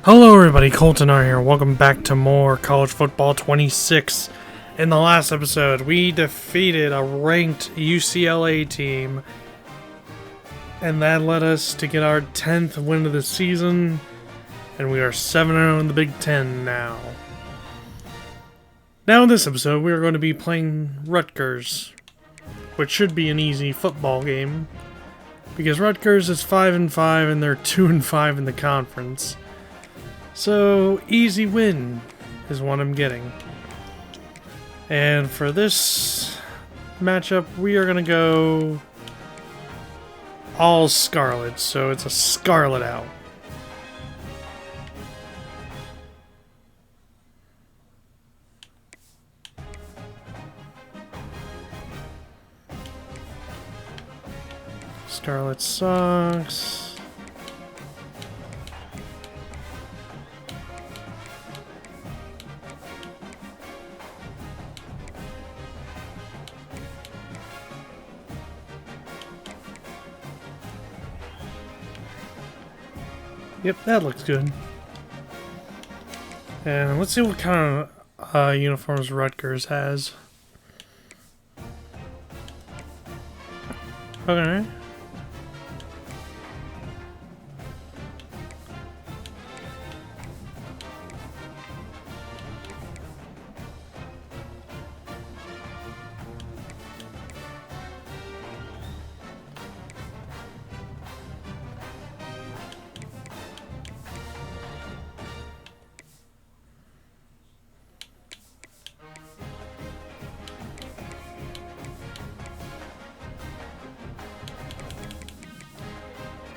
Hello everybody, Colton R here. Welcome back to more College Football 26. In the last episode, we defeated a ranked UCLA team, and that led us to get our 10th win of the season, and we are 7-0 in the Big Ten now. Now in this episode, we are going to be playing Rutgers, which should be an easy football game, because Rutgers is 5-5 and they're 2-5 in the conference. So, easy win is what I'm getting. And for this matchup, we are going to go all Scarlet, so it's a Scarlet out. Scarlet sucks. Yep, that looks good. And let's see what kind of uniforms Rutgers has. Okay.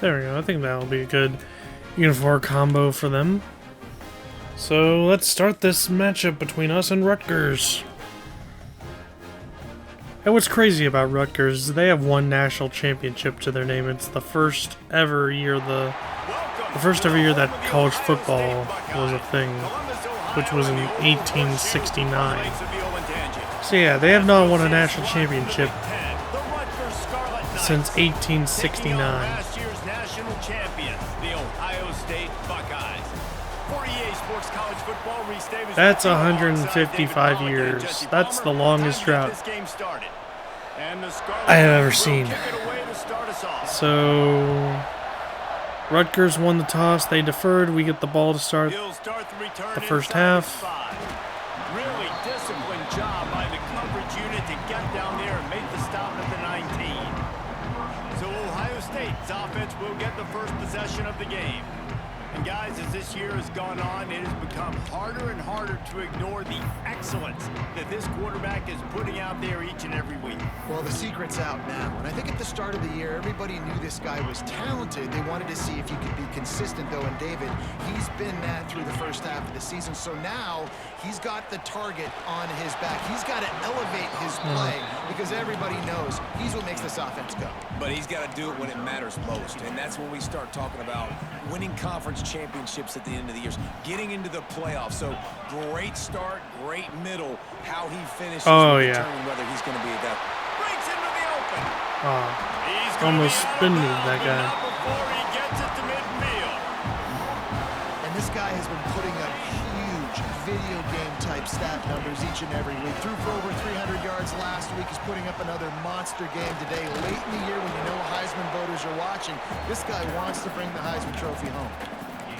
There we go. I think that'll be a good uniform combo for them. So let's start this matchup between us and Rutgers. And what's crazy about Rutgers is they have one national championship to their name. It's the first ever year the first ever year that college football was a thing, which was in 1869. So yeah, they have not won a national championship since 1869. That's 155 years. That's the longest drought I have ever seen. So, Rutgers won the toss. They deferred. We get the ball to start the first half. Really disciplined job by the coverage unit to get down there and make the stop at the 19. So Ohio State's offense will get the first possession of the game. And guys, as this year has gone on, it has become harder and harder to ignore the excellence that this quarterback is putting out there each and every week. Well, the secret's out now. And I think at the start of the year, everybody knew this guy was talented. They wanted to see if he could be consistent, though. And David, he's been that through the first half of the season. So now he's got the target on his back. He's got to elevate his play because everybody knows he's what makes this offense go. But he's got to do it when it matters most. And that's when we start talking about winning conference championships at the end of the year, getting into the playoffs. So great start, great middle. How he finishes will determine whether he's going to be at that. Breaks into the open. He's almost spin moved that guy. Before he gets it to midfield. And this guy has been putting up huge video game type stat numbers each and every week. Threw for over 300 yards last week. He's putting up another monster game today. Late in the year when you know Heisman voters are watching, this guy wants to bring the Heisman Trophy home.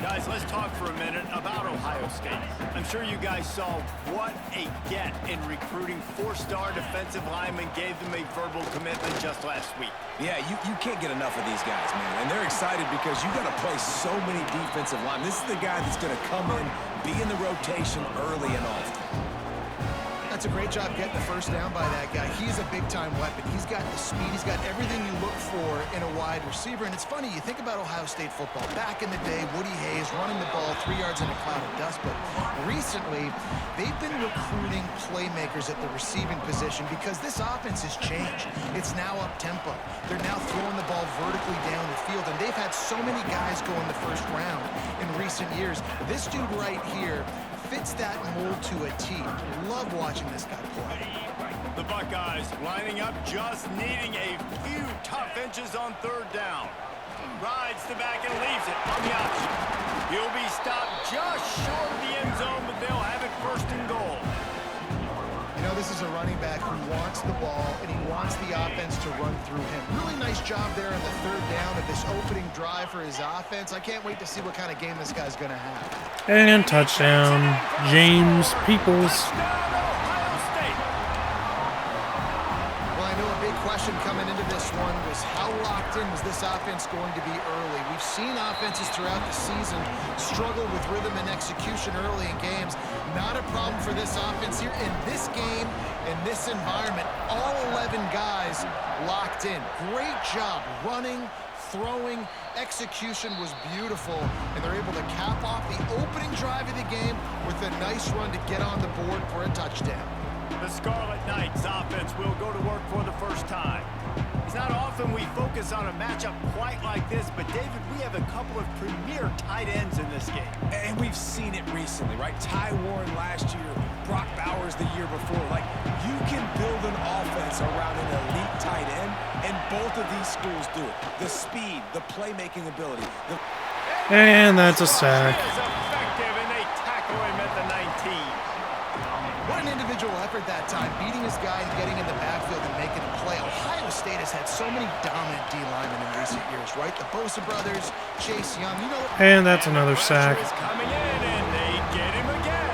Guys, let's talk for a minute about Ohio State. I'm sure you guys saw what a get in recruiting. Four-star defensive linemen gave them a verbal commitment just last week. Yeah, you can't get enough of these guys, man. And they're excited because you got to play so many defensive linemen. This is the guy that's going to come in, be in the rotation early and often. That's a great job getting the first down by that guy. He's a big-time weapon. He's got the speed. He's got everything you look for in a wide receiver. And it's funny, you think about Ohio State football. Back in the day, Woody Hayes running the ball 3 yards in a cloud of dust. But recently, they've been recruiting playmakers at the receiving position because this offense has changed. It's now up-tempo. They're now throwing the ball vertically down the field. And they've had so many guys go in the first round in recent years. This dude right here fits that mold to a T. Love watching this guy play. The Buckeyes lining up, just needing a few tough inches on third down. Rides the back and leaves it on the option. He'll be stopped just short of the end zone, but they'll have it first and goal. You know, this is a running back who wants the ball, and he wants the offense to run through him. Really nice job there on the third down of this opening drive for his offense. I can't wait to see what kind of game this guy's going to have. And touchdown, James Peoples. Well, I know a big question coming into this one was how locked in was this offense going to be early? We've seen offenses throughout the season struggle with rhythm and execution early in games. Not a problem for this offense here. In this game, in this environment, all 11 guys locked in. Great job running, throwing, execution was beautiful, and they're able to cap off the opening drive of the game with a nice run to get on the board for a touchdown. The Scarlet Knights offense will go to work for the first time. It's not often we focus on a matchup quite like this, but David, we have a couple of premier tight ends in this game. And we've seen it recently, right? Ty Warren last year, Brock Bowers the year before. Like, you can build an offense around an elite tight end, and both of these schools do it. The speed, the playmaking ability. And that's a sack. Is effective, and they tackle him at the 19. What an individual effort that time, beating his guy and getting in the backfield and making a play. Ohio State has had so many dominant D-linemen in recent years, right? The Bosa brothers, Chase Young, you know. And that's another sack. Is coming in, and they get him again.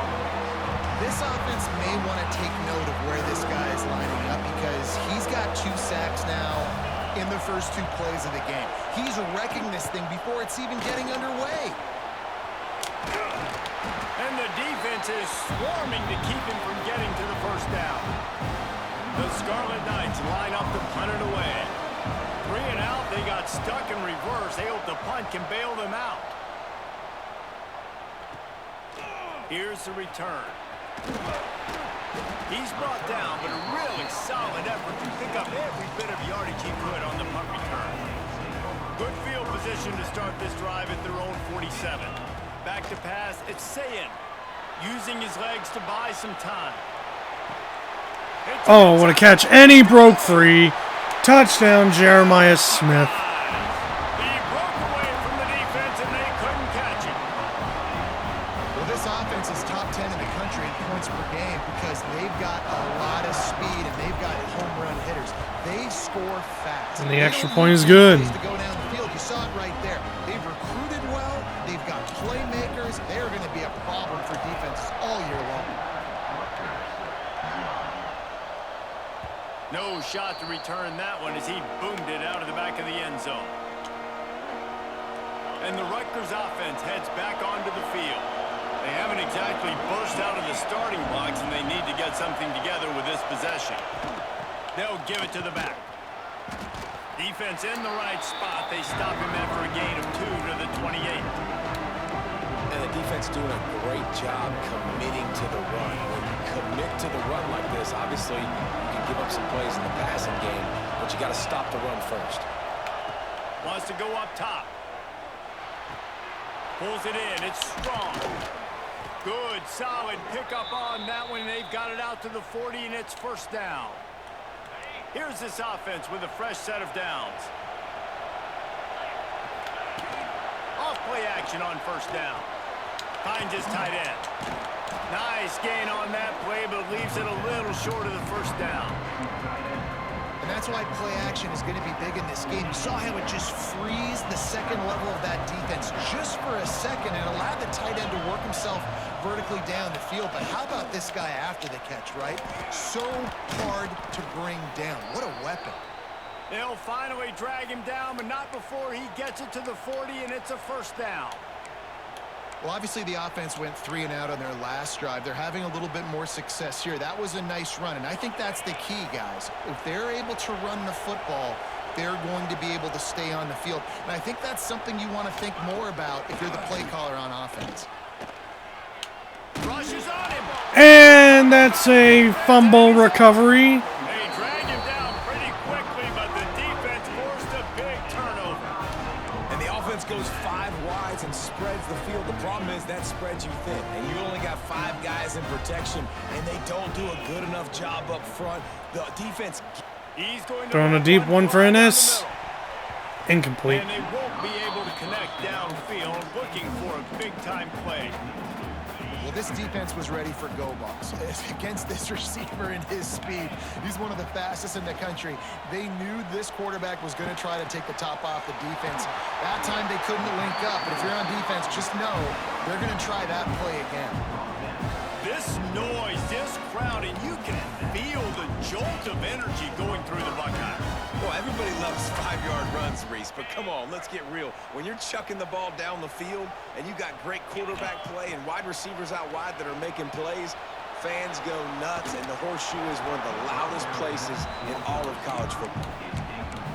This offense may want to take note of where this guy is lining up because he's got 2 sacks now in the first 2 plays of the game. He's wrecking this thing before it's even getting underway. And the defense is swarming to keep him from getting to the first down. The Scarlet Knights line up to punt it away. 3 and out, they got stuck in reverse. They hope the punt can bail them out. Here's the return. He's brought down, but a really solid effort to pick up every bit of yardage he could on the punt return. Good field position to start this drive at their own 47. Back to pass, it's Sayin, using his legs to buy some time. Oh, what a catch. And he broke free. Touchdown, Jeremiah Smith. He broke away from the defense, and they couldn't catch him. Well, this offense is top 10 in the country in points per game because they've got a lot of speed and they've got home run hitters. They score fast. And the extra point is good. To go down the field. You saw it right there. They've recruited well. They've got playmakers. They're going to be a problem for defenses all year long. No shot to return that one as he boomed it out of the back of the end zone. And the Rutgers offense heads back onto the field. They haven't exactly burst out of the starting blocks, and they need to get something together with this possession. They'll give it to the back. Defense in the right spot. They stop him after a gain of 2 to the 28. And the defense doing a great job committing to the run. When you commit to the run like this, obviously you can give up some plays in the passing game, but you got to stop the run first. Wants to go up top. Pulls it in. It's strong. Good, solid pickup on that one. They've got it out to the 40, and it's first down. Here's this offense with a fresh set of downs. Off play action on first down. Finds his tight end. Nice gain on that play, but leaves it a little short of the first down. And that's why play action is going to be big in this game. You saw how it just frees the second level of that defense just for a second and allowed the tight end to work himself vertically down the field. But how about this guy after the catch, right? So hard to bring down. What a weapon. They'll finally drag him down, but not before he gets it to the 40, and it's a first down. Well, obviously the offense went 3 and out on their last drive. They're having a little bit more success here. That was a nice run, and I think that's the key, guys. If they're able to run the football, they're going to be able to stay on the field. And I think that's something you want to think more about if you're the play caller on offense. Rushes on him. And that's a fumble recovery. They drag him down pretty quickly, but the defense forced a big turnover. And the offense goes 5 wides and spreads the field. The problem is that spreads you thin, and you only got 5 guys in protection, and they don't do a good enough job up front. The defense... He's going to Throwing a deep one for Ennis. Incomplete. And they won't be able to connect back downfield, looking for a big-time play. Well, this defense was ready for go balls. Against this receiver and his speed, he's one of the fastest in the country. They knew this quarterback was going to try to take the top off the defense. That time they couldn't link up, but if you're on defense, just know they're going to try that play again. This noise, this crowd, and you can feel the jolt of energy going through the Buckeyes. Well, everybody loves 5-yard runs, Reese, but come on, let's get real. When you're chucking the ball down the field and you got great quarterback play and wide receivers out wide that are making plays, fans go nuts, and the Horseshoe is one of the loudest places in all of college football.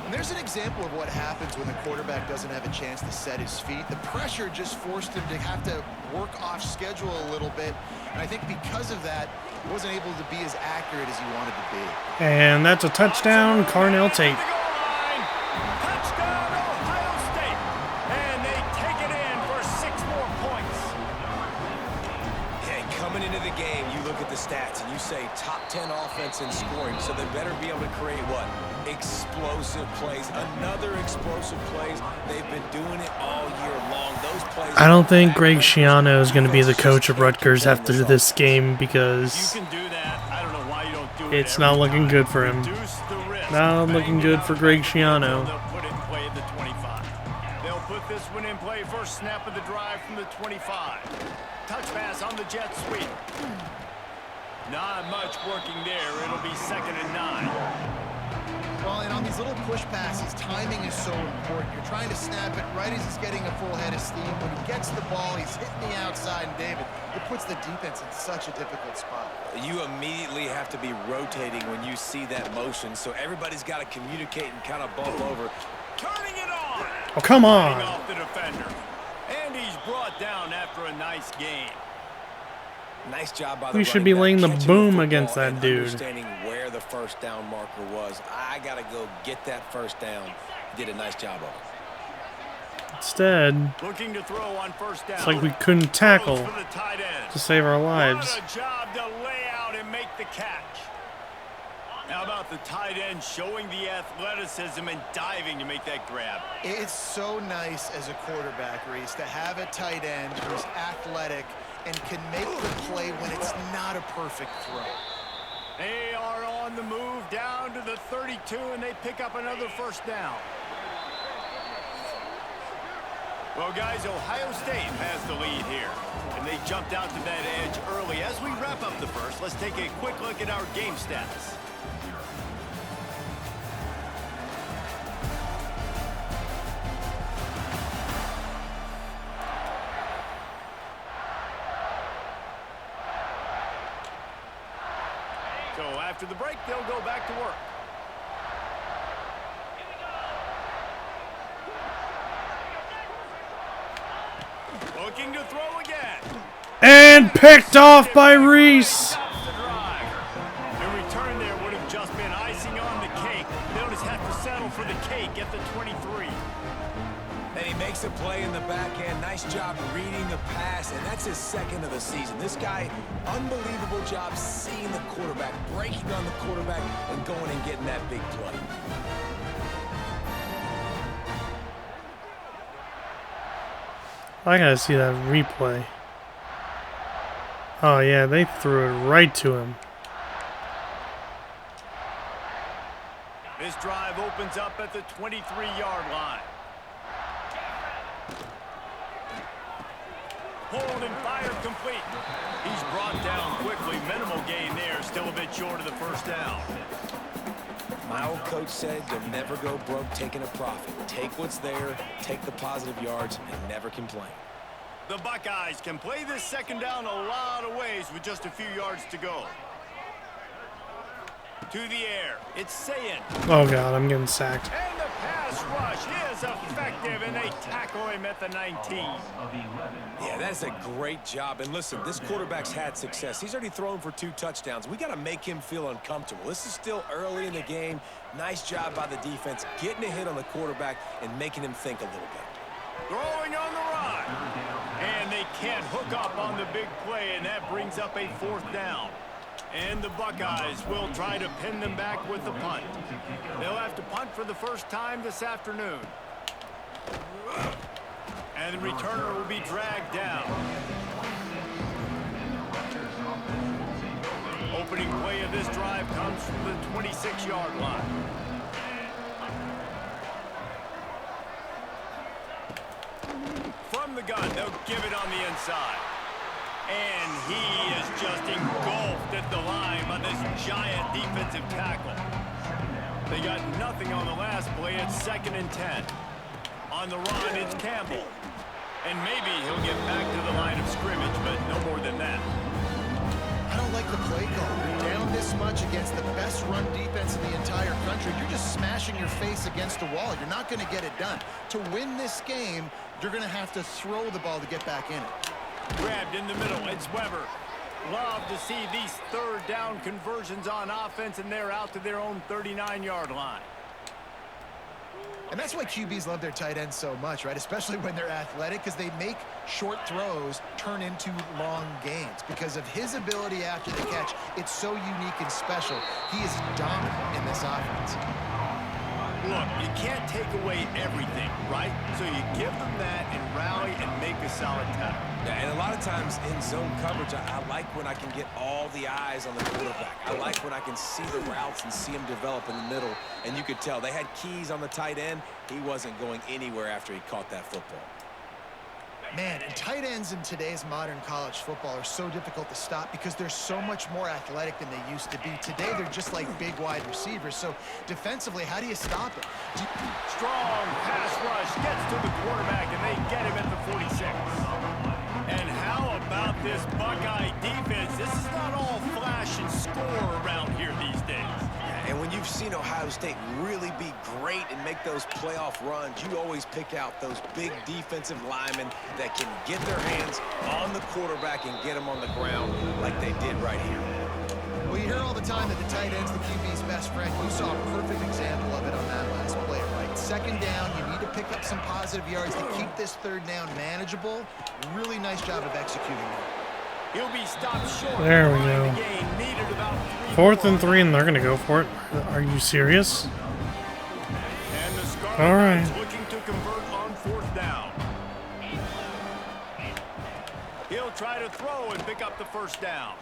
And there's an example of what happens when the quarterback doesn't have a chance to set his feet. The pressure just forced him to have to work off schedule a little bit. And I think because of that, he wasn't able to be as accurate as he wanted to be. And that's a touchdown, Carnell Tate. Touchdown, Ohio State. And they take it in for 6 more points. Hey, coming into the game, you look at the stats and you say top 10 offense in scoring, so they better be able to create what? Explosive plays. Another explosive plays. They've been doing it all year long. Those plays. I don't think Greg Schiano is going to be the coach of Rutgers after this game because You can do that. I don't know why you don't do it. it's not looking good for him. Reduce the risk. Not looking good for Greg Schiano. They'll put it in play at the 25. They'll put this one in play. First snap of the drive from the 25. Touch pass on the jet sweep. Not much working there. It'll be 2nd and 9. Well, and on these little push passes, timing is so important. You're trying to snap it right as he's getting a full head of steam. When he gets the ball, he's hitting the outside, and David, it puts the defense in such a difficult spot. You immediately have to be rotating when you see that motion, so everybody's got to communicate and kind of bump over. Turning it on. Oh, come on. Fighting off the defender. And he's brought down after a nice game. Nice job by the We should running be back, laying the catching boom football against that and dude. Understanding where the first down marker was. I got to go get that first down. Did a nice job of it. Instead, Looking to throw on first down. it's like we couldn't tackle For the tight end. to save our lives. What a job to lay out and make the catch. How about the tight end showing the athleticism and diving to make that grab? It's so nice as a quarterback, Reese, to have a tight end who's athletic and can make the play when it's not a perfect throw. They are on the move down to the 32, and they pick up another first down. Well, guys, Ohio State has the lead here, and they jumped out to that edge early. As we wrap up the first, let's take a quick look at our game stats. So after the break, they'll go back to work. Looking to throw again. And picked off by Reese. The drive. The return there would have just been icing on the cake. They'll just have to settle for the cake at the 23. And he makes a play in the back end. Nice job reading the pass, and that's his 2nd of the season. This guy, unbelievable job seeing the quarterback, breaking on the quarterback, and going and getting that big play. I gotta see that replay. Oh yeah, they threw it right to him. This drive opens up at the 23-yard line. Hold and fire complete. He's brought down quickly. Minimal gain there. Still a bit short of the first down. My old coach said you'll never go broke taking a profit. Take what's there, take the positive yards, and never complain. The Buckeyes can play this 2nd down a lot of ways with just a few yards to go. To the air. It's Sayin. Oh god, I'm getting sacked. And the pass rush is effective, and they tackle him at the 19. Yeah, that's a great job. And listen, this quarterback's had success. He's already thrown for 2 touchdowns. We got to make him feel uncomfortable. This is still early in the game. Nice job by the defense, getting a hit on the quarterback and making him think a little bit. Throwing on the run. And they can't hook up on the big play, and that brings up a 4th down. And the Buckeyes will try to pin them back with the punt. They'll have to punt for the first time this afternoon. And the returner will be dragged down. Opening play of this drive comes from the 26-yard line. From the gun, they'll give it on the inside. And he is just engulfed at the line by this giant defensive tackle. They got nothing on the last play. It's 2nd and 10. On the run, it's Campbell. And maybe he'll get back to the line of scrimmage, but no more than that. I don't like the play call. You're down this much against the best run defense in the entire country. You're just smashing your face against the wall. You're not going to get it done. To win this game, you're going to have to throw the ball to get back in it. Grabbed in the middle. It's Weber. Love to see these 3rd down conversions on offense, and they're out to their own 39-yard line. And that's why QBs love their tight ends so much, right? Especially when they're athletic, because they make short throws turn into long gains. Because of his ability after the catch, it's so unique and special. He is dominant in this offense. Look, you can't take away everything, right? So you give them that and rally and make a solid tackle. Yeah, and a lot of times in zone coverage, I like when I can get all the eyes on the quarterback. I like when I can see the routes and see him develop in the middle. And you could tell they had keys on the tight end. He wasn't going anywhere after he caught that football. Man, and tight ends in today's modern college football are so difficult to stop because they're so much more athletic than they used to be. Today, they're just like big wide receivers. So defensively, how do you stop it? Strong pass rush gets to the quarterback, and they get him at the 46. And how about this Buckeye defense? This is not all flash and score around here these days. And when you've seen Ohio State really be great and make those playoff runs, you always pick out those big defensive linemen that can get their hands on the quarterback and get him on the ground like they did right here. Well, you hear all the time that the tight end's the QB's best friend. You saw a perfect example of it on that last play, right? 2nd down, you need to pick up some positive yards to keep this 3rd down manageable. Really nice job of executing that. He'll be stopped short. There we go. Needed about 4th and 3, and they're going to go for it. Are you serious? And the Scarlet All right. Knights looking to convert on 4th down. He'll try to throw and pick up the 1st down.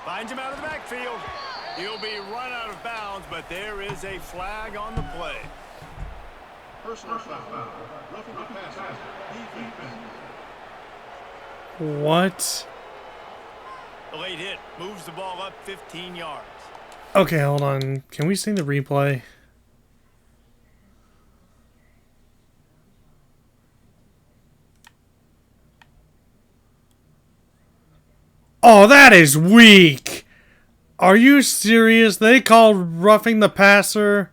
Finds him out of the backfield. He'll be run out of bounds, but there is a flag on the play. Personal foul. Roughing the passer. Defense. What? The late hit moves the ball up 15 yards. Okay, hold on. Can we see the replay? Oh, that is weak. Are you serious? They called roughing the passer.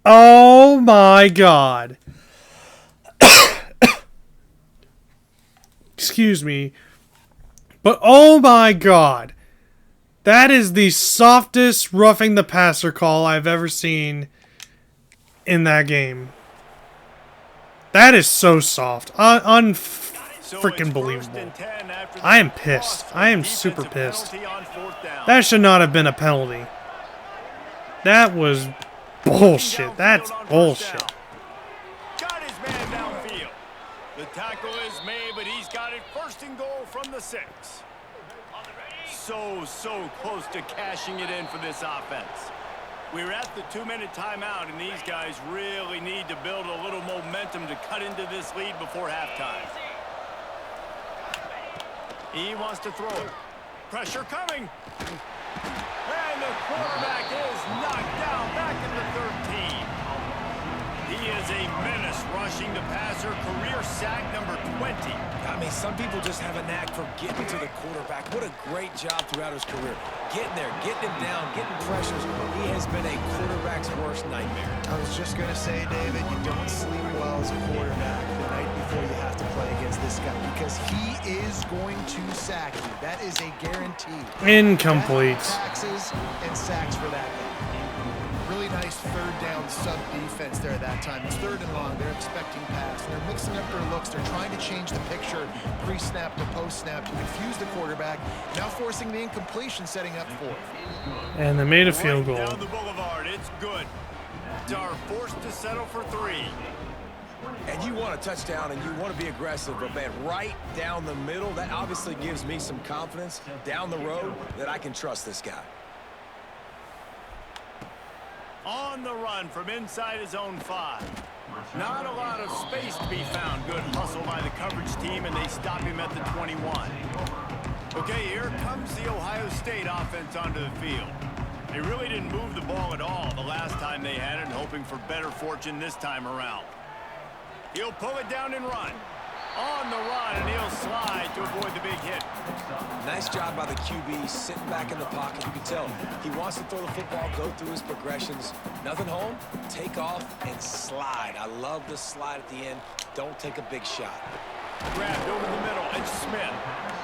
Oh my God. Excuse me. But oh my God. That is the softest roughing the passer call I've ever seen in that game. That is so soft. Freaking believable. I am pissed. I am super pissed. That should not have been a penalty. That was bullshit. That's bullshit. Got his man downfield. The tackle is made, but he's got it 1st and goal from the 6. So close to cashing it in for this offense. We're at the 2-minute timeout, and these guys really need to build a little momentum to cut into this lead before halftime. He wants to throw it. Pressure coming. And the quarterback is knocked down back in the 13. He is a menace rushing the passer. Career sack number 20. I mean, some people just have a knack for getting to the quarterback. What a great job throughout his career. Getting there, getting him down, getting pressures. He has been a quarterback's worst nightmare. I was just going to say, David, you don't sleep well as a quarterback the night before you have to play against this guy because he is going to sack you. That is a guarantee. Incomplete. Taxes and sacks for that guy. Really nice 3rd down sub defense there at that time. It's 3rd and long. They're expecting pass. And they're mixing up their looks. They're trying to change the picture pre-snap to post-snap to confuse the quarterback. Now forcing the incompletion, setting up 4th. And they made a field goal. Down the boulevard. It's good. Are forced to settle for 3. And you want a touchdown and you want to be aggressive, but man, right down the middle, that obviously gives me some confidence down the road that I can trust this guy. On the run from inside his own 5. Not a lot of space to be found. Good hustle by the coverage team, and they stop him at the 21. Okay, here comes the Ohio State offense onto the field. They really didn't move the ball at all the last time they had it, hoping for better fortune this time around. He'll pull it down and run. On the run, and he'll slide to avoid the big hit. Nice job by the QB, sitting back in the pocket. You can tell he wants to throw the football, go through his progressions. Nothing home, take off, and slide. I love the slide at the end. Don't take a big shot. Grabbed over the middle, and Smith.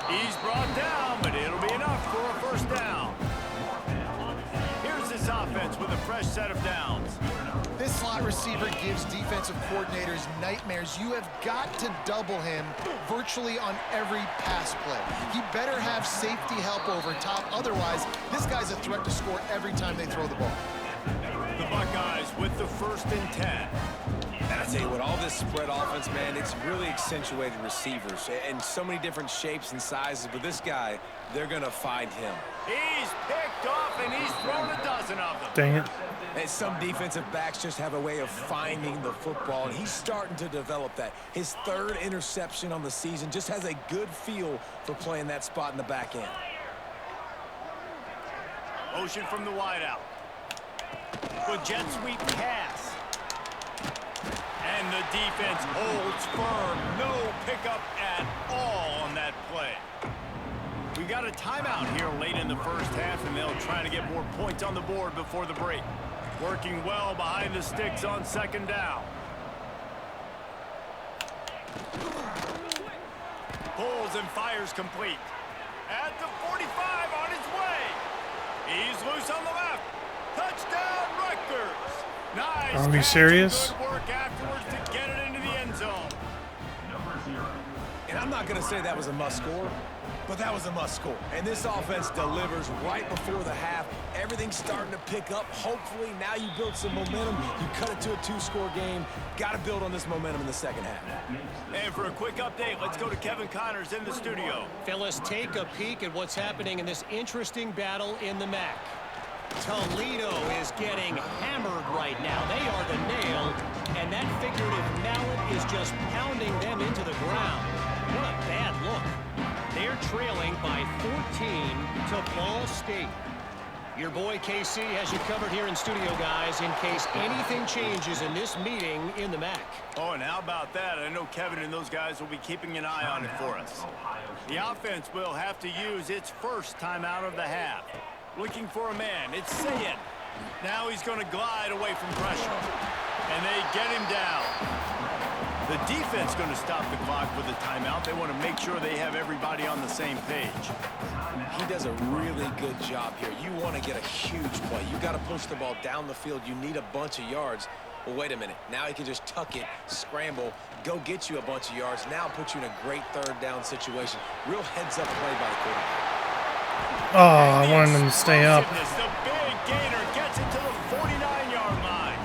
He's brought down, but it'll be enough for a first down. Here's this offense with a fresh set of downs. This slot receiver gives defensive coordinators nightmares. You have got to double him virtually on every pass play. He better have safety help over top. Otherwise, this guy's a threat to score every time they throw the ball. The Buckeyes with the 1st and 10. And I tell you what, all this spread offense, man, it's really accentuated receivers and so many different shapes and sizes. But this guy, they're going to find him. He's picked off, and he's thrown a dozen of them. Dang it. And some defensive backs just have a way of finding the football, and he's starting to develop that. His 3rd interception on the season, just has a good feel for playing that spot in the back end. Motion from the wideout. Good jet sweep pass. And the defense holds firm. No pickup at all on that play. We've got a timeout here late in the first half, and they'll try to get more points on the board before the break. Working well behind the sticks on 2nd down. Pulls and fires complete. At the 45 on his way. He's loose on the left. Touchdown, Rutgers. Nice. Are we serious? Good work afterwards to get it into the end zone. And I'm not going to say that was a must-score, but that was a must-score. And this offense delivers right before the half. Everything's starting to pick up. Hopefully, now you build some momentum. You cut it to a 2-score game. Got to build on this momentum in the second half. And for a quick update, let's go to Kevin Connors in the studio. Fellas, take a peek at what's happening in this interesting battle in the MAC. Toledo is getting hammered right now. They are the nail, and that figurative mallet is just pounding them into the ground. What a bad look. They're trailing by 14 to Ball State. Your boy KC has you covered here in studio, guys, in case anything changes in this meeting in the MAC. Oh, and how about that? I know Kevin and those guys will be keeping an eye on it for us. The offense will have to use its first timeout of the half. Looking for a man. It's Sayed. Now he's going to glide away from pressure. And they get him down. The defense going to stop the clock with a timeout. They want to make sure they have everybody on the same page. He does a really good job here. You want to get a huge play. You got to push the ball down the field. You need a bunch of yards. Well, wait a minute. Now he can just tuck it, scramble, go get you a bunch of yards. Now put you in a great 3rd down situation. Real heads-up play by the quarterback. Oh, I wanted them to stay up. The big gainer gets it to the 49-yard line.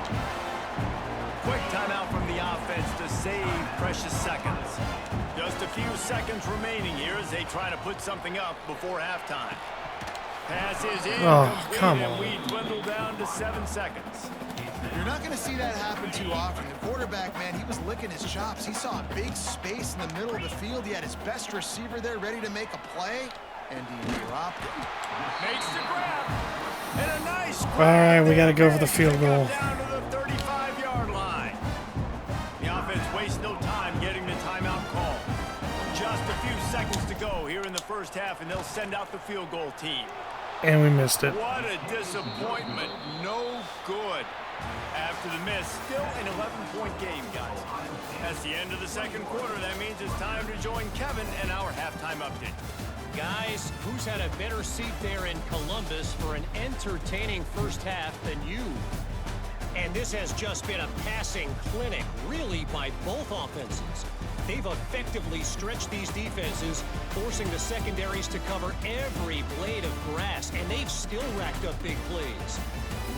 Quick timeout from the offense to save precious seconds. Just a few seconds remaining here as they try to put something up before halftime. Pass is in. Oh, come on. And we dwindle down to 7 seconds. You're not going to see that happen too often. The quarterback, man, he was licking his chops. He saw a big space in the middle of the field. He had his best receiver there ready to make a play. And he dropped it. Makes the grab. And a nice grab. All right, we got to go for the field goal. Down to the 35-yard line. The offense wastes no time getting the timeout call. Just a few seconds to go here in the first half, and they'll send out the field goal team. And we missed it. What a disappointment. No good. After the miss, still an 11-point game, guys. That's the end of the second quarter. That means it's time to join Kevin and our halftime update. Guys, who's had a better seat there in Columbus for an entertaining first half than you? And this has just been a passing clinic, really, by both offenses. They've effectively stretched these defenses, forcing the secondaries to cover every blade of grass, and they've still racked up big plays.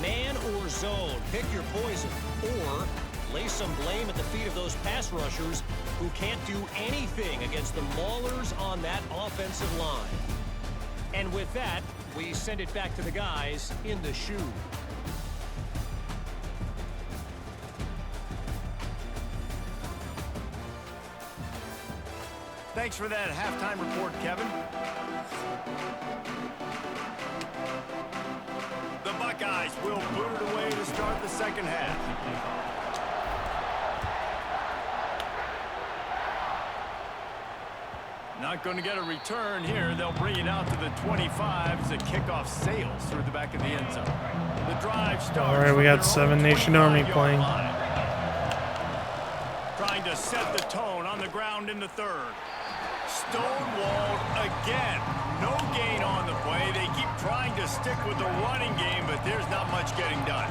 Man or zone, pick your poison. Or lay some blame at the feet of those pass rushers who can't do anything against the maulers on that offensive line. And with that, we send it back to the guys in the shoe. Thanks for that halftime report, Kevin. The Buckeyes will boot it away to start the second half. Not going to get a return here. They'll bring it out to the 25 as the kickoff sails through the back of the end zone. The drive starts. All right, we got 7 Nation Army playing. Trying to set the tone on the ground in the third. Stonewalled again. No gain on the play. They keep trying to stick with the running game, but there's not much getting done.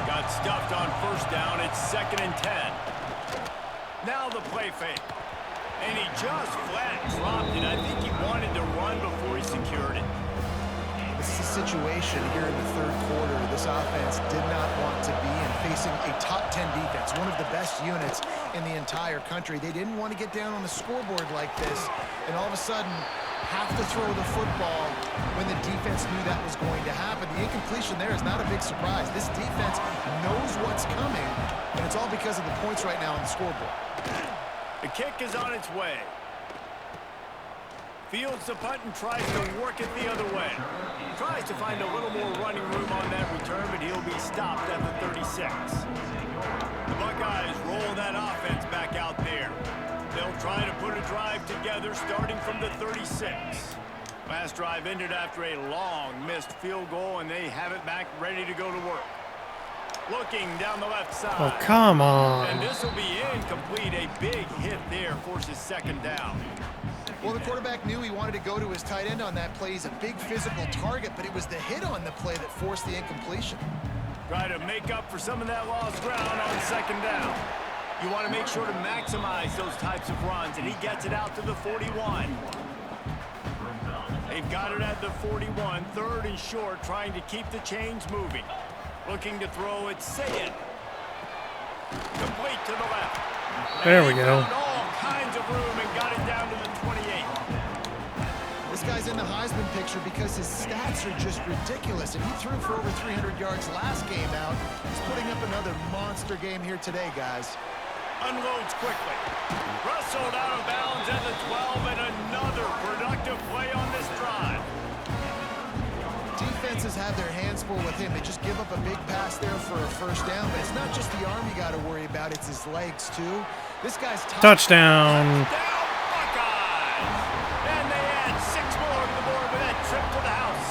Got stuffed on first down. It's 2nd and 10. Now the play fake. And he just flat dropped it. I think he wanted to run before he secured it. This is a situation here in the third quarter this offense did not want to be in, facing a top 10 defense, one of the best units in the entire country. They didn't want to get down on the scoreboard like this, and all of a sudden have to throw the football when the defense knew that was going to happen. The incompletion there is not a big surprise. This defense knows what's coming, and it's all because of the points right now on the scoreboard. The kick is on its way. Fields the punt and tries to work it the other way. Tries to find a little more running room on that return, but he'll be stopped at the 36. The Buckeyes roll that offense back out there. They'll try to put a drive together starting from the 36. Last drive ended after a long missed field goal, and they have it back ready to go to work. Looking down the left side. Oh, come on. And this will be incomplete. A big hit there forces 2nd down. Well, the quarterback knew he wanted to go to his tight end on that play. He's a big physical target, but it was the hit on the play that forced the incompletion. Try to make up for some of that lost ground on 2nd down. You want to make sure to maximize those types of runs, and he gets it out to the 41. They've got it at the 41, 3rd and short, trying to keep the chains moving. Looking to throw it, say it. Complete to the left. There we go. Found all kinds of room and got it down to the 28. This guy's in the Heisman picture because his stats are just ridiculous. And he threw for over 300 yards last game out. He's putting up another monster game here today, guys. Unloads quickly. Rustled out of bounds at the 12, and another productive play on this drive. Defenses have their hands full with him. They just give up a big pass there for a first down. But it's not just the arm you got to worry about. It's his legs, too. This guy's Touchdown. Down Buckeyes! And they add 6 more to the board with that trip to the house.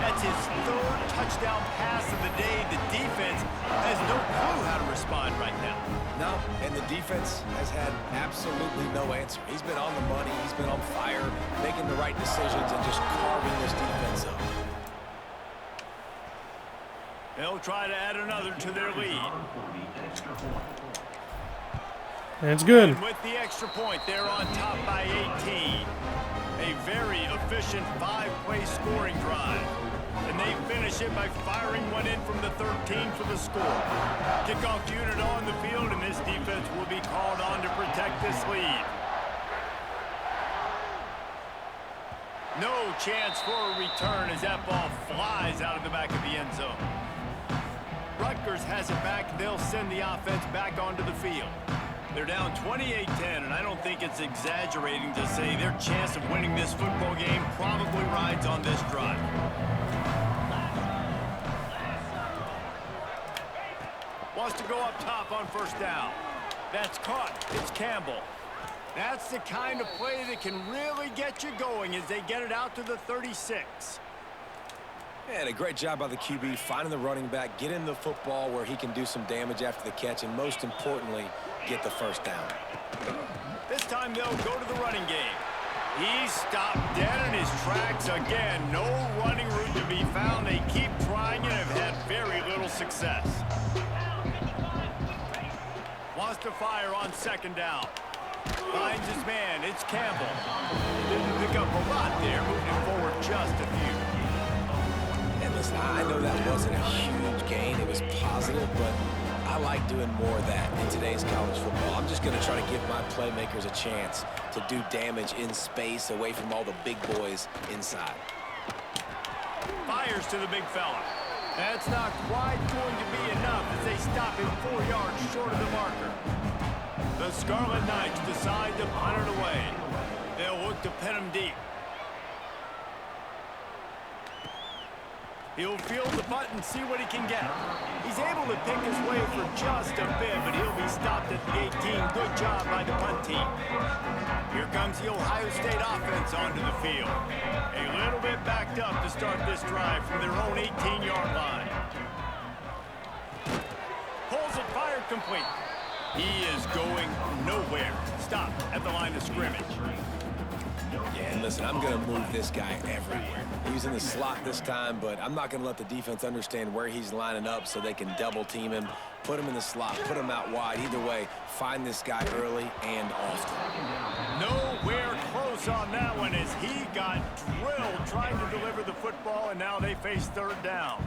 That's his 3rd touchdown pass of the day. The defense has no clue how to respond right now. No, and the defense has had absolutely no answer. He's been on the money. He's been on fire, making the right decisions and just carving this defense up. They'll try to add another to their lead. It's good. And with the extra point, they're on top by 18. A very efficient 5-play scoring drive. And they finish it by firing one in from the 13 for the score. Kickoff unit on the field, and this defense will be called on to protect this lead. No chance for a return as that ball flies out of the back of the end zone. Rutgers has it back. They'll send the offense back onto the field. They're down 28-10, and I don't think it's exaggerating to say their chance of winning this football game probably rides on this drive. Wants to go up top on first down. That's caught. It's Campbell. That's the kind of play that can really get you going as they get it out to the 36. And a great job by the QB finding the running back, getting the football where he can do some damage after the catch, and most importantly, get the first down. This time they'll go to the running game. He's stopped dead in his tracks again. No running room to be found. They keep trying and have had very little success. Wants to fire on second down. Finds his man. It's Campbell. Didn't pick up a lot there. Moving forward just a few. And listen, I know that wasn't a huge gain. It was positive, but I like doing more of that in today's college football. I'm just going to try to give my playmakers a chance to do damage in space away from all the big boys inside. Fires to the big fella. That's not quite going to be enough as they stop him 4 yards short of the marker. The Scarlet Knights decide to punt it away. They'll look to pin him deep. He'll field the punt and see what he can get. He's able to pick his way for just a bit, but he'll be stopped at the 18. Good job by the punt team. Here comes the Ohio State offense onto the field. A little bit backed up to start this drive from their own 18-yard line. Pulls it, fired complete. He is going nowhere. Stop at the line of scrimmage. Yeah, and listen, I'm going to move this guy everywhere. He's in the slot this time, but I'm not going to let the defense understand where he's lining up so they can double team him, put him in the slot, put him out wide. Either way, find this guy early and often. Nowhere close on that one as he got drilled trying to deliver the football, and now they face third down.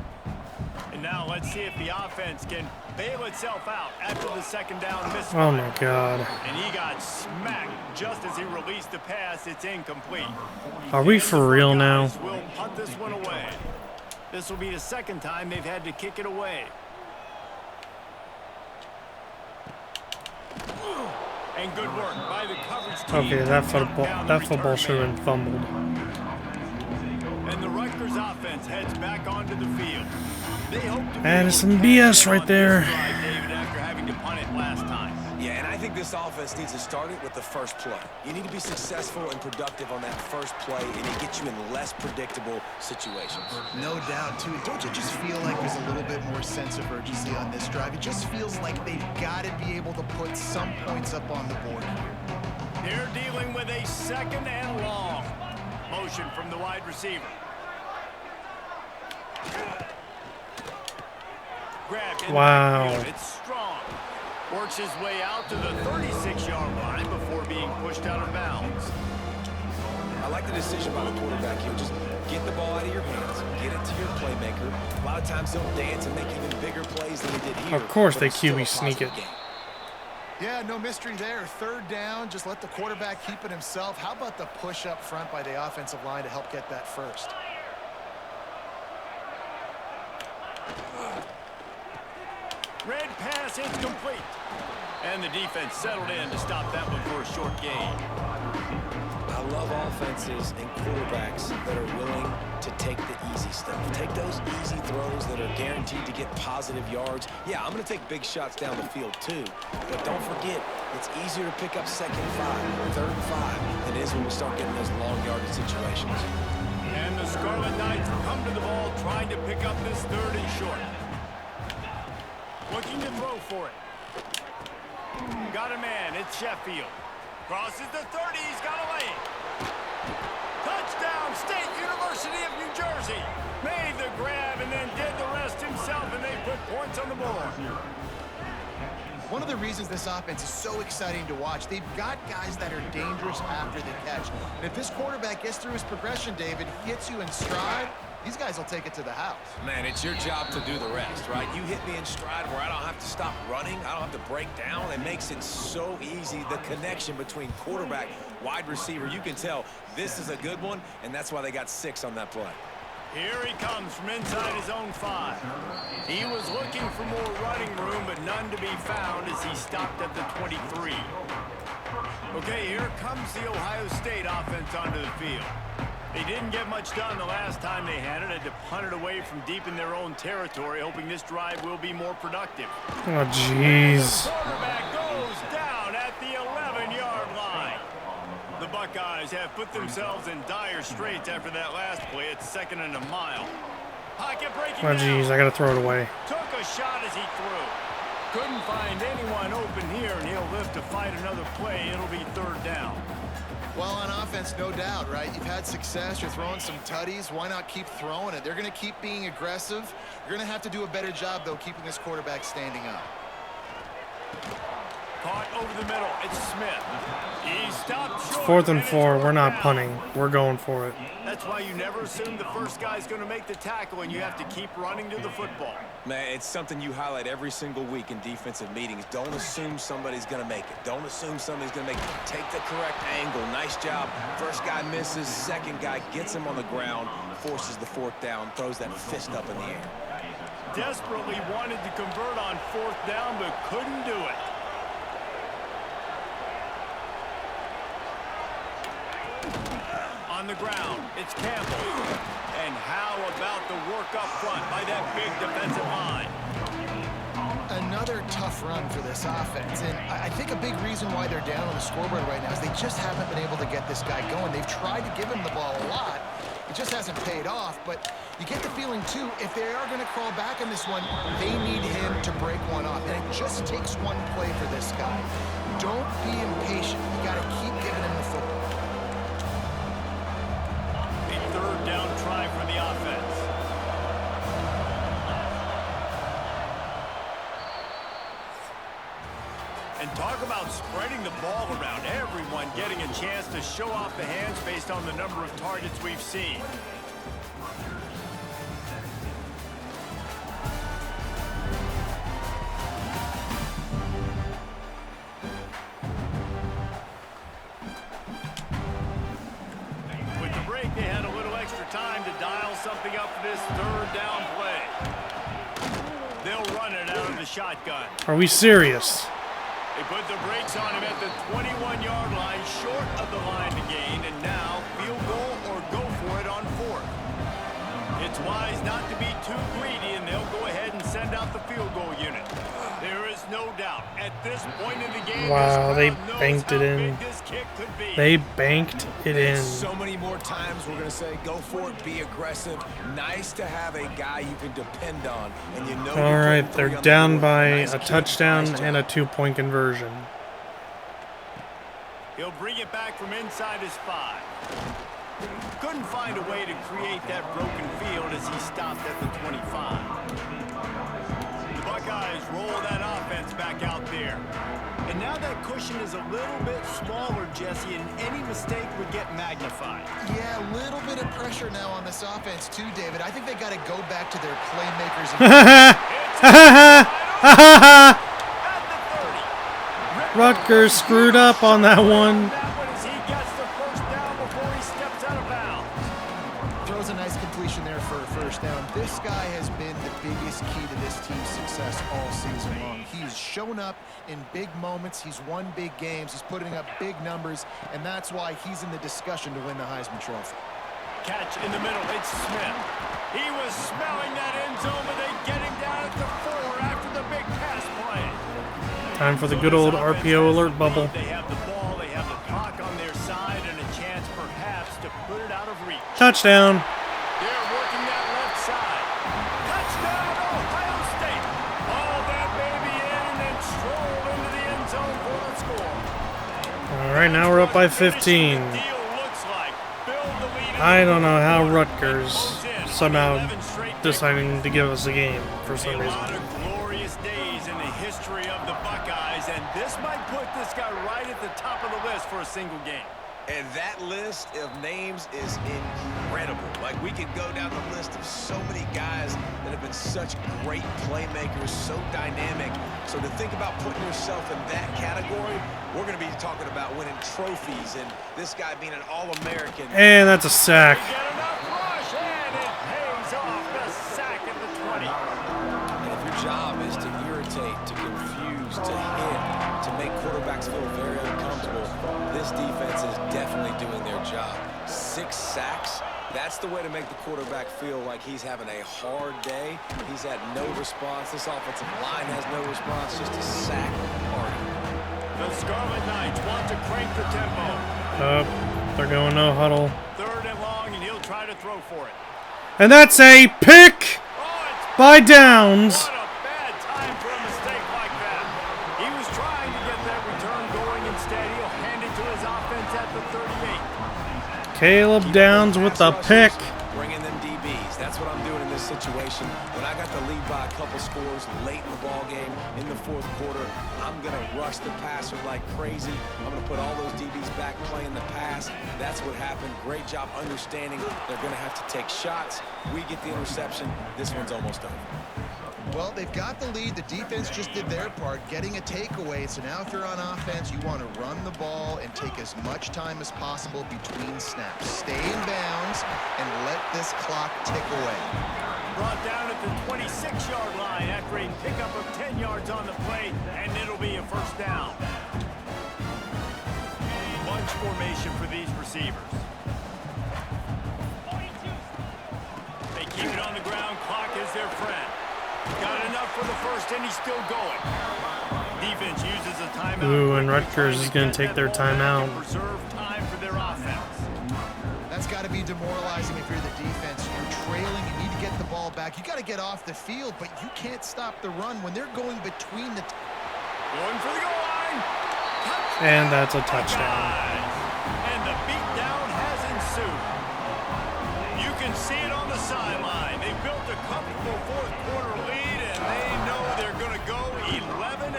And now let's see if the offense can bail itself out after the second down misfire. Oh my God. And he got smacked just as he released the pass. It's incomplete. Are we for real now? We'll punt this one away. This will be the second time they've had to kick it away. And good work by the coverage team. Okay, that football should have been fumbled. And the Rutgers offense heads back onto the field. They hope to That is some BS right there. David, after having to punt it last time. Yeah, and I think this offense needs to start it with the first play. You need to be successful and productive on that first play, and it gets you in less predictable situations. No doubt, too. Don't you just feel like there's a little bit more sense of urgency on this drive? It just feels like they've got to be able to put some points up on the board here. They're dealing with a second and long. Motion from the wide receiver. Grabbed in Wow. the backfield. It's strong. Works his way out to the 36-yard line before being pushed out of bounds. I like the decision by the quarterback here. Just get the ball out of your hands. Get it to your playmaker. A lot of times he'll dance and make even bigger plays than he did here. Of course but they it's still a QB sneak it. positive game. Yeah, no mystery there. Third down, just let the quarterback keep it himself. How about the push up front by the offensive line to help get that first? Red pass incomplete. And the defense settled in to stop that one for a short gain. I love offenses and quarterbacks that are willing to take the easy stuff. Take those easy throws that are guaranteed to get positive yards. Yeah, I'm going to take big shots down the field too. But don't forget, it's easier to pick up second and 5 or third and 5 than it is when we start getting those long yardage situations. And the Scarlet Knights come to the ball trying to pick up this third and short. Looking to throw for it. Got a man. It's Sheffield. Crosses the 30. He's got a lane. Touchdown, State University of New Jersey. Made the grab and then did the rest himself, and they put points on the board. One of the reasons this offense is so exciting to watch, they've got guys that are dangerous after the catch. And if this quarterback gets through his progression, David, hits you in stride, these guys will take it to the house. Man, it's your job to do the rest, right? You hit me in stride where I don't have to stop running. I don't have to break down. It makes it so easy, the connection between quarterback, wide receiver. You can tell this is a good one, and that's why they got 6 on that play. Here he comes from inside his own 5. He was looking for more running room, but none to be found as he stopped at the 23. Okay, here comes the Ohio State offense onto the field. They didn't get much done the last time they had it. Had to punt it away from deep in their own territory, hoping this drive will be more productive. Oh, jeez. The quarterback goes down at the 11-yard line. The Buckeyes have put themselves in dire straits after that last play. It's 2nd and a mile. Pocket breaking Oh, jeez, I gotta throw it away. Took a shot as he threw. Couldn't find anyone open here, and he'll live to fight another play. It'll be 3rd down. Well, on offense, no doubt, right? You've had success. You're throwing some tutties. Why not keep throwing it? They're going to keep being aggressive. You're going to have to do a better job, though, keeping this quarterback standing up. Caught over the middle. It's Smith. He stopped It's short. 4th and 4. We're not punting. We're going for it. That's why you never assume the first guy's going to make the tackle, and you have to keep running to the football. Man, it's something you highlight every single week in defensive meetings. Don't assume somebody's going to make it. Don't assume somebody's going to make it. Take the correct angle. Nice job. First guy misses. Second guy gets him on the ground, forces the 4th down, throws that fist up in the air. Desperately wanted to convert on 4th down, but couldn't do it. On the ground, it's Campbell. And how about the work up front by that big defensive line? Another tough run for this offense, and I think a big reason why they're down on the scoreboard right now is they just haven't been able to get this guy going. They've tried to give him the ball a lot. It just hasn't paid off, but you get the feeling, too, if they are going to crawl back in this one, they need him to break one off, and it just takes one play for this guy. Don't be impatient. You got to keep giving him the football. A 3rd down try for the offense. And talk about spreading the ball around. Everyone getting a chance to show off the hands based on the number of targets we've seen. With the break, they had a little extra time to dial something up for this 3rd down play. They'll run it out of the shotgun. Are we serious? They put the brakes on him at the 21-yard line, short of the line to gain, and now field goal or go for it on 4th. It's wise not to be too greedy, and they'll go ahead and send out the field goal unit. There is no doubt, at this point in the game, Wow, this they crowd knows banked how it in. big this kick could be. They banked it in. So many more times we're going to say, go for it, be aggressive. Nice to have a guy you can depend on. And you know. All right, they're down by a touchdown and a 2-point conversion. He'll bring it back from inside his 5. Couldn't find a way to create that broken field as he stopped at the 25. The Buckeyes roll that offense back out there. And now that cushion is a little bit smaller, Jesse, and any mistake would get magnified. Yeah, a little bit of pressure now on this offense too, David. I think they got to go back to their playmakers. Rutgers screwed up on that one. As he gets the 1st down before he steps out of bounds. Throws a nice completion there for a 1st down. This guy has been the biggest key to this team's success all season long. He's shown up in big moments. He's won big games. He's putting up big numbers, and that's why he's in the discussion to win the Heisman Trophy. Catch in the middle. It's Smith. He was smelling that end zone, but they get him down at the 4 after the big pass play. Time for the good old RPO alert bubble. They have the ball, they have the clock on their side, and a chance perhaps to put it out of reach. Touchdown. They're working that left side. Touchdown, Ohio State. All that baby in and then stroll into the end zone for the score. All right, now we're up by 15. I don't know how Rutgers somehow deciding to give us a game for some reason. A lot of glorious days in the history of the Buckeyes, and this might put this guy right at the top of the list for a single game. And that list of names is incredible. Like, we could go down the list of so many guys that have been such great playmakers, so dynamic. So to think about putting yourself in that category, we're going to be talking about winning trophies and this guy being an All-American. And that's a sack. They get enough rush, and it pays off the sack at the 20. And if your job is to irritate, to confuse, to hit, to make quarterbacks feel very uncomfortable, this defense is definitely doing their job. 6 sacks, that's the way to make the quarterback feel like he's having a hard day. He's had no response. This offensive line has no response, just a sack party. The Scarlet Knights want to crank the tempo. They're going no huddle. 3rd and long, and he'll try to throw for it. And that's a pick by Downs. What a bad time for a mistake like that. He was trying to get that return going. Instead, he'll hand it to his offense at the 38. Caleb Downs with the pick. Bringing them DBs. That's that's what I'm doing in this situation. When I got the lead by a couple scores late in the ball game, in the fourth quarter, I'm going to rush the passer like crazy. I'm going to put all those DBs back playing the pass. That's what happened. Great job understanding they're going to have to take shots. We get the interception. This one's almost over. Well, they've got the lead. The defense just did their part, getting a takeaway. So now if you're on offense, you want to run the ball and take as much time as possible between snaps. Stay in bounds and let this clock tick away. Brought down at the 26-yard line after a pickup of 10 yards on the play, and it'll be a first down. Bunch formation for these receivers. They keep it on the ground. Clock is their friend. Got enough for the first, and he's still going. Defense uses a timeout. Ooh, and Rutgers is going to take their timeout. Preserve time for their offense. That's got to be demoralizing if you're the defense. You're trailing. You need to get the ball back. You got to get off the field, but you can't stop the run when they're going between the. Going for the goal line. And that's a touchdown. And the beatdown has ensued. You can see it on the sideline. They built a comfortable fourth quarter lead, and they know they're going to go 11-0.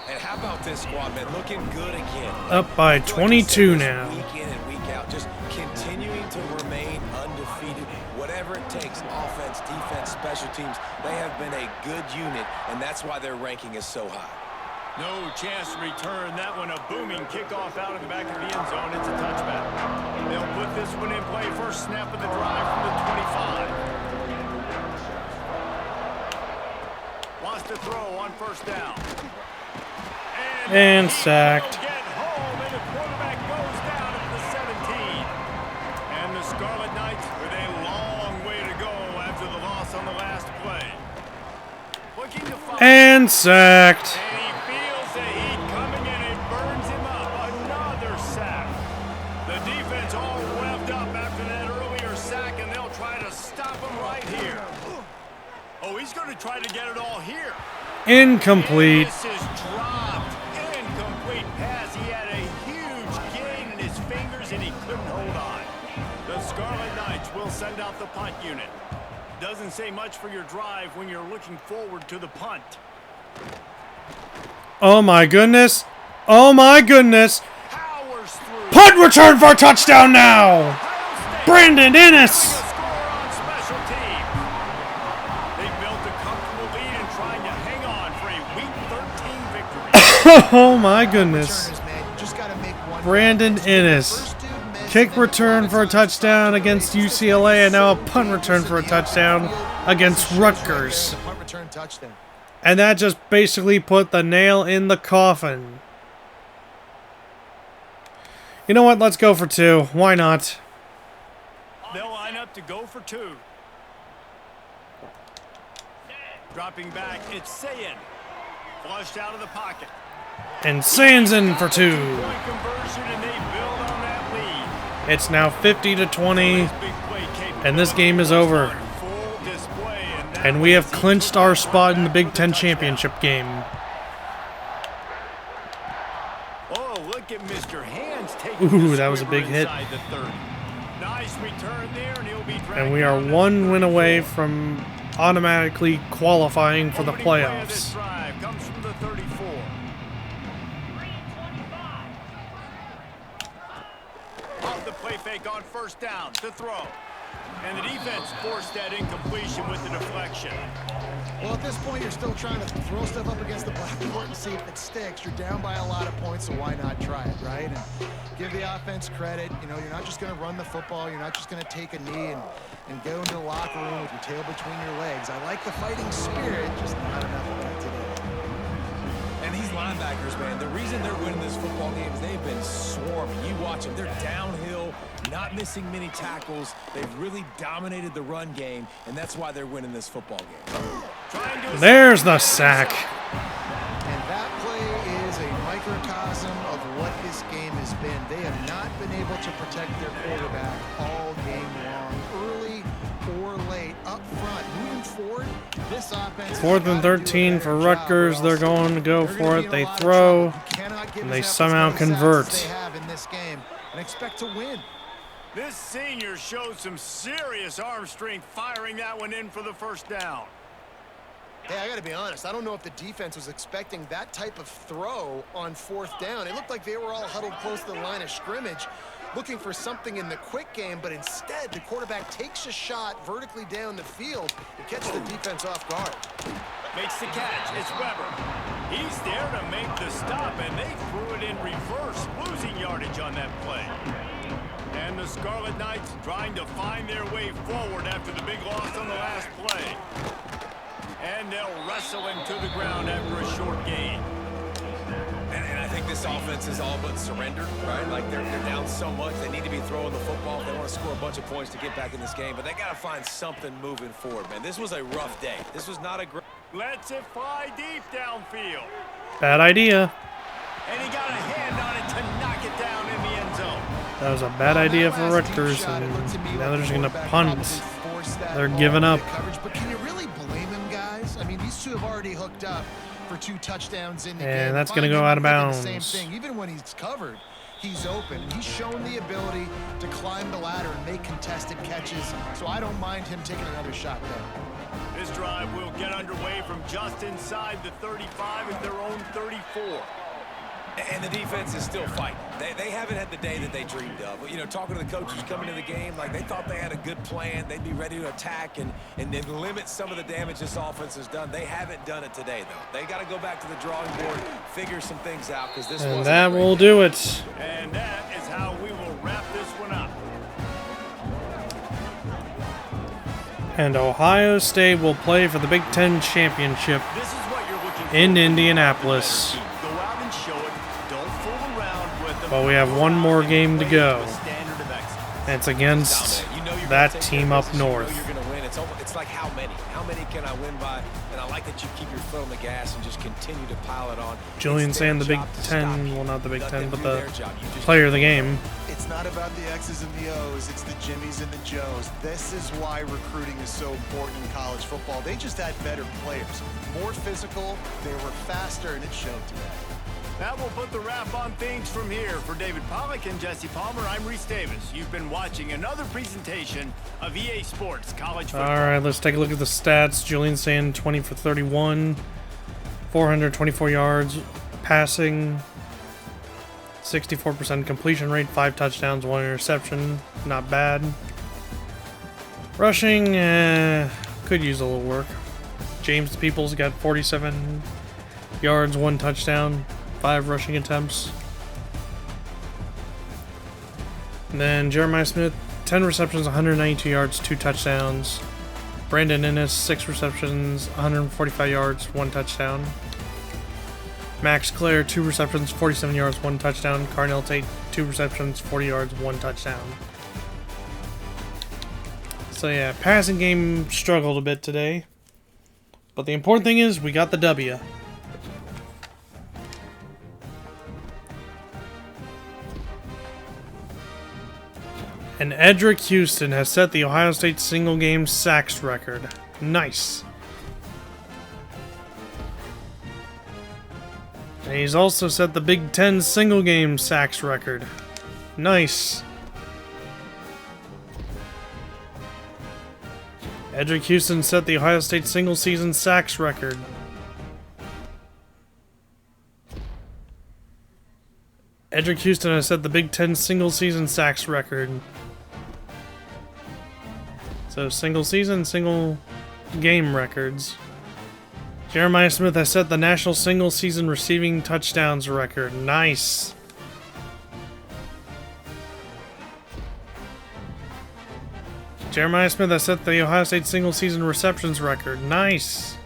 And how about this squad, man? Looking good again. Up by 22 now. Week in and week out, just continuing to remain undefeated. Whatever it takes, offense, defense, special teams, they have been a good unit, and that's why their ranking is so high. No chance to return that one. A booming kickoff out of the back of the end zone. It's a touchback. They'll put this one in play. First snap of the drive from the 25. Wants to throw on first down. And sacked. Get home, and the quarterback goes down at the 17. And the Scarlet Knights with a long way to go after the loss on the last play. Looking to find. And sacked. And he feels the heat coming, and it burns him up. Another sack. The defense all revved up after that earlier sack, and they'll try to stop him right here. Oh, he's going to try to get it all here. Incomplete. And this is dropped. Incomplete pass. He had a huge gain in his fingers, and he couldn't hold on. The Scarlet Knights will send out the punt unit. Doesn't say much for your drive when you're looking forward to the punt. Oh my goodness. Oh my goodness. Powers through. Punt return for a touchdown now. Brandon Ennis. A score on special teams. They built a comfortable lead and trying to hang on for a Week 13 victory. Oh my goodness. Returners, man, you just got to make one. Brandon Ennis. Kick return for a touchdown against UCLA, and now a punt return for a touchdown against Rutgers. Punt return touchdown. And that just basically put the nail in the coffin. You know what? Let's go for two. Why not? They'll line up to go for two. Dropping back, it's Sayin. Flushed out of the pocket. And Sands in for two. Point conversion, and they build on that lead. It's now 50-20, and this game is over. And we have clinched our spot in the Big Ten championship game. Oh, look at Mr. Hands taking Ooh, that was a big hit. Nice return there, and he'll be And we are one win away from automatically qualifying for the playoffs. Comes from the 34. Off the play fake on first down to throw. And the defense forced that incompletion with the deflection. Well, at this point, you're still trying to throw stuff up against the blackboard and see if it sticks. You're down by a lot of points, so why not try it, right? And give the offense credit. You know, you're not just going to run the football. You're not just going to take a knee and go into the locker room with your tail between your legs. I like the fighting spirit, just not enough of that today. And these linebackers, man, the reason they're winning this football game is they've been swarming. You watch them. They're downhill, not missing many tackles. They've really dominated the run game, and that's why they're winning this football game. There's the sack. And that play is a microcosm of what this game has been. They have not been able to protect their quarterback all game long, early or late, up front. Moving forward, this offense. 4th and 13 for Rutgers. They're going to go for it. They throw, and they somehow convert. They have in this game and expect to win. This senior showed some serious arm strength firing that one in for the first down. Hey, I got to be honest. I don't know if the defense was expecting that type of throw on 4th down. It looked like they were all huddled close to the line of scrimmage, looking for something in the quick game, but instead the quarterback takes a shot vertically down the field and catches the defense off guard. Makes the catch. It's Weber. He's there to make the stop, and they threw it in reverse, losing yardage on that play. And the Scarlet Knights trying to find their way forward after the big loss on the last play. And they'll wrestle him to the ground after a short gain. And I think this offense is all but surrendered, right? Like they're down so much, they need to be throwing the football if they want to score a bunch of points to get back in this game. But they got to find something moving forward, man. This was a rough day. This was not a great... Lets it fly deep downfield. Bad idea. And he got a hand on it to knock it down in the end zone. That was a bad idea for Rutgers, and now they're just going to punt. They're giving up. But can you really blame him, guys? I mean, these two have already hooked up for 2 touchdowns in the game. And that's going to go out of bounds. Same thing. Even when he's covered, he's open. And he's shown the ability to climb the ladder and make contested catches. So I don't mind him taking another shot there. This drive will get underway from just inside the 35 at their own 34. And the defense is still fighting. They haven't had the day that they dreamed of. But, you know, talking to the coaches coming into the game, like they thought they had a good plan. They'd be ready to attack and then limit some of the damage this offense has done. They haven't done it today, though. They got to go back to the drawing board, figure some things out, because this wasn't that will do it. And that is how we will wrap this one up. And Ohio State will play for the Big Ten Championship This is what you're looking for in Indianapolis. Go out and show it. Don't fool around with them. But we have one more game to go. The standard of excellence. And it's against that team up north. You're going to win. It's like how many? How many can I win by? And I like that you keep your foot on the gas and just continue to pile it on. Julian saying the Big Ten, well, not the Big Ten, but the player of the game. It's not about the X's and the O's, it's the Jimmies and the Joes. This is why recruiting is so important in college football. They just had better players, more physical, they were faster, and it showed today. That will put the wrap on things from here. For David Pollack and Jesse Palmer, I'm Reese Davis. You've been watching another presentation of EA Sports College Football. All right, let's take a look at the stats. Julian Sand, 20 for 31, 424 yards passing, 64% completion rate, 5 touchdowns, 1 interception. Not bad. Rushing, could use a little work. James Peoples got 47 yards, 1 touchdown, 5 rushing attempts. And then Jeremiah Smith, 10 receptions, 192 yards, 2 touchdowns. Brandon Ennis, 6 receptions, 145 yards, 1 touchdown. Max Clare, 2 receptions, 47 yards, 1 touchdown. Carnell Tate, 2 receptions, 40 yards, 1 touchdown. So yeah, passing game struggled a bit today. But the important thing is we got the W. And Edric Houston has set the Ohio State single game sacks record. Nice. And he's also set the Big Ten single game sacks record. Nice. Edric Houston set the Ohio State single season sacks record. Edric Houston has set the Big Ten single season sacks record. So single season, single game records. Jeremiah Smith has set the national single season receiving touchdowns record. Nice. Jeremiah Smith has set the Ohio State single season receptions record. Nice.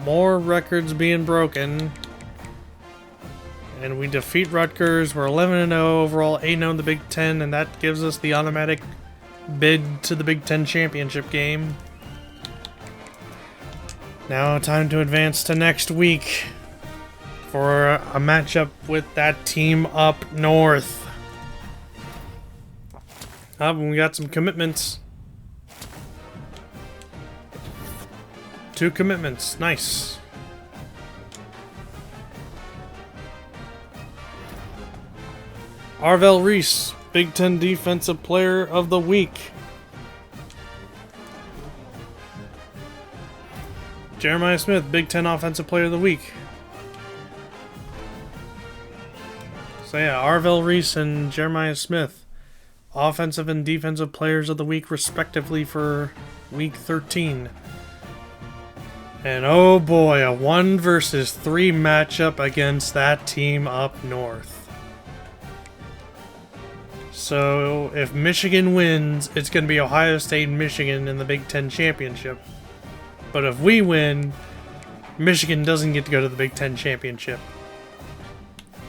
More records being broken. And we defeat Rutgers. We're 11-0 overall, 8-0 in the Big Ten, and that gives us the automatic bid to the Big Ten championship game. Now time to advance to next week for a matchup with that team up north. We got some commitments. 2 commitments. Nice. Arvell Reese, Big Ten Defensive Player of the Week. Jeremiah Smith, Big Ten Offensive Player of the Week. So yeah, Arvell Reese and Jeremiah Smith, Offensive and Defensive Players of the Week, respectively, for Week 13. And oh boy, a 1 versus 3 matchup against that team up north. So if Michigan wins, it's going to be Ohio State and Michigan in the Big Ten Championship. But if we win, Michigan doesn't get to go to the Big Ten Championship.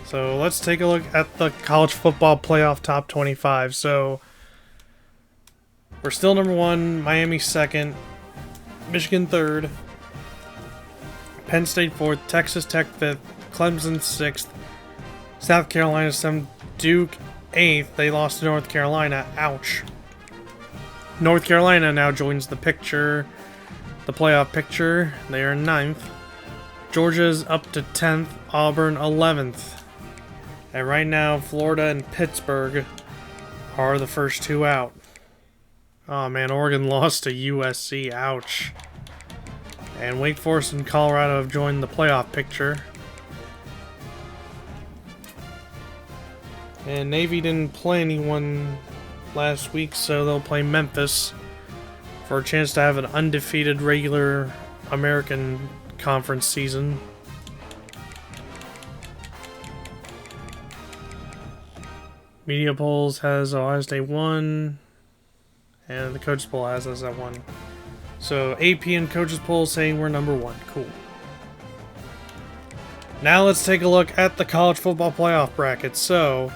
So let's take a look at the college football playoff top 25. So we're still number 1, Miami 2nd, Michigan 3rd, Penn State 4th, Texas Tech 5th, Clemson 6th, South Carolina 7th, Duke 8th. They lost to North Carolina. Ouch. North Carolina now joins the picture, the playoff picture. They are 9th. Georgia's up to 10th, Auburn 11th. And right now, Florida and Pittsburgh are the first 2 out. Oh man, Oregon lost to USC. Ouch. And Wake Forest and Colorado have joined the playoff picture. And Navy didn't play anyone last week, so they'll play Memphis for a chance to have an undefeated regular American Conference season. Media polls has Ohio State 1, and the coaches poll has us at 1. So AP and coaches poll saying we're number 1. Cool. Now let's take a look at the college football playoff bracket. So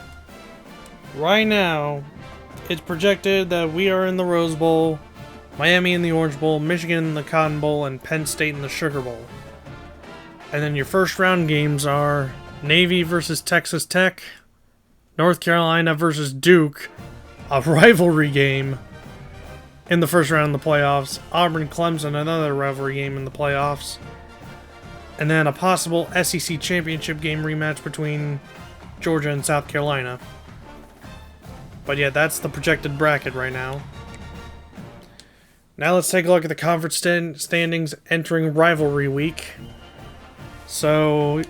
right now, it's projected that we are in the Rose Bowl, Miami in the Orange Bowl, Michigan in the Cotton Bowl, and Penn State in the Sugar Bowl. And then your first round games are Navy versus Texas Tech, North Carolina versus Duke, a rivalry game in the first round of the playoffs, Auburn Clemson, another rivalry game in the playoffs, and then a possible SEC championship game rematch between Georgia and South Carolina. But yeah, that's the projected bracket right now. Now let's take a look at the conference standings entering rivalry week. So,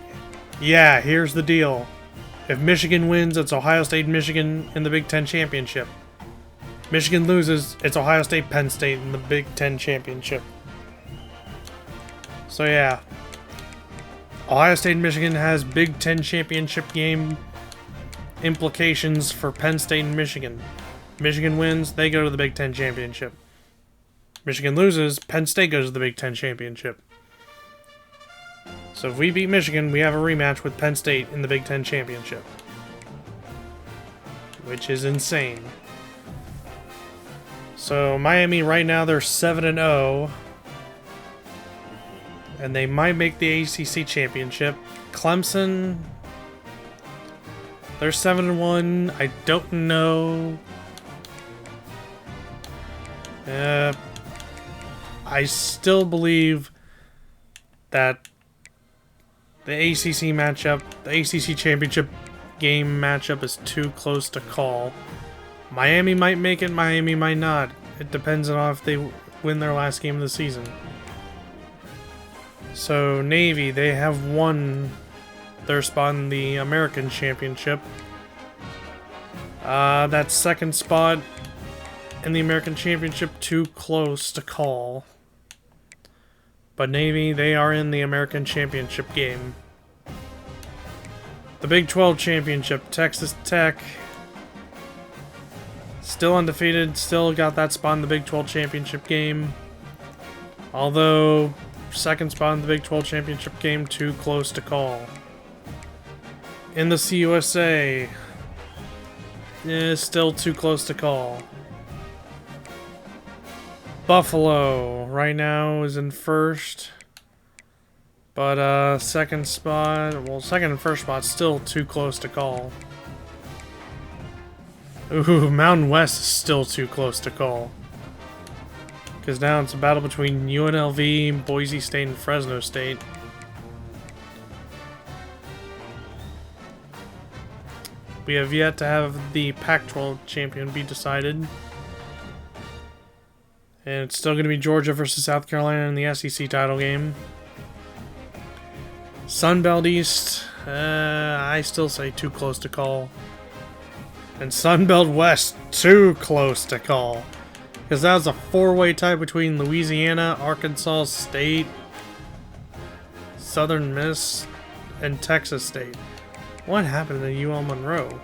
yeah, here's the deal. If Michigan wins, it's Ohio State and Michigan in the Big Ten Championship. Michigan loses, it's Ohio State, Penn State in the Big Ten Championship. So yeah, Ohio State and Michigan has Big Ten Championship game implications for Penn State and Michigan. Michigan wins, they go to the Big Ten Championship. Michigan loses, Penn State goes to the Big Ten Championship. So if we beat Michigan, we have a rematch with Penn State in the Big Ten Championship. Which is insane. So Miami right now, they're 7-0. And they might make the ACC Championship. Clemson, they're 7-1. I don't know. I still believe that the ACC matchup, the ACC Championship game matchup is too close to call. Miami might make it, Miami might not. It depends on if they win their last game of the season. So Navy, they have won their spot in the American Championship. That second spot in the American Championship, too close to call. But Navy, they are in the American Championship game. The Big 12 Championship, Texas Tech, still undefeated, still got that spot in the Big 12 Championship game. Although, second spot in the Big 12 Championship game, too close to call. In the CUSA, still too close to call. Buffalo right now is in first, but second spot, well, second and first spot still too close to call. Ooh, Mountain West is still too close to call, because now it's a battle between UNLV, Boise State, and Fresno State. We have yet to have the Pac-12 champion be decided. And it's still going to be Georgia versus South Carolina in the SEC title game. Sun Belt East, I still say too close to call. And Sun Belt West, too close to call. Because that was a four-way tie between Louisiana, Arkansas State, Southern Miss, and Texas State. What happened to UL Monroe?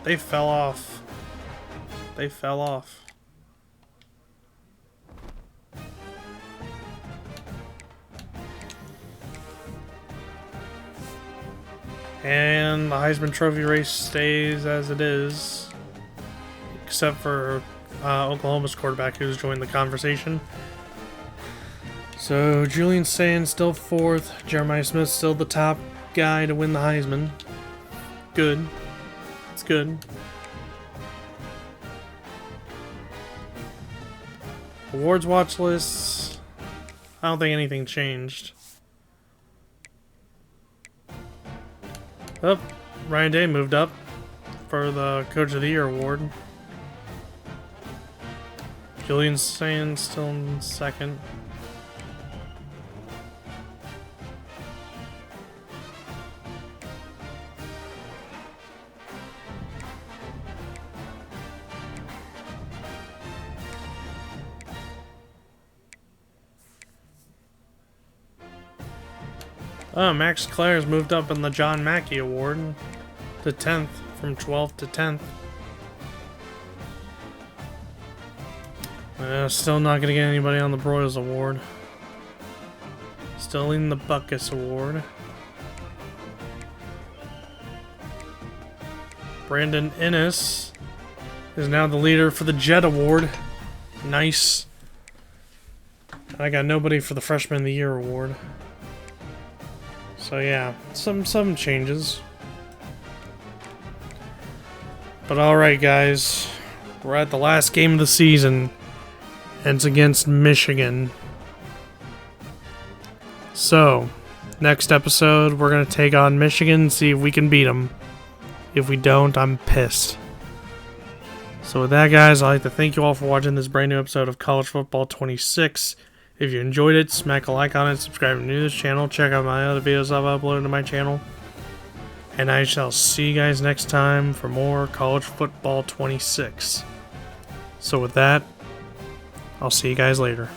They fell off. They fell off. And the Heisman Trophy race stays as it is. Except for Oklahoma's quarterback who's joined the conversation. So Julian Sands still fourth. Jeremiah Smith still the top guy to win the Heisman. Good. It's good. Awards watch lists. I don't think anything changed. Oh, Ryan Day moved up for the Coach of the Year award. Julian Sands still in second. Oh, Max Claire's moved up in the John Mackey Award to 10th, from 12th to 10th. Still not going to get anybody on the Broyles Award. Still in the Buckus Award. Brandon Ennis is now the leader for the Jet Award. Nice. I got nobody for the Freshman of the Year Award. So yeah, some changes. But alright guys, we're at the last game of the season. And it's against Michigan. So, next episode we're going to take on Michigan and see if we can beat them. If we don't, I'm pissed. So with that guys, I'd like to thank you all for watching this brand new episode of College Football 26. If you enjoyed it, smack a like on it, subscribe if you're new to this channel, check out my other videos I've uploaded to my channel. And I shall see you guys next time for more College Football 26. So with that, I'll see you guys later.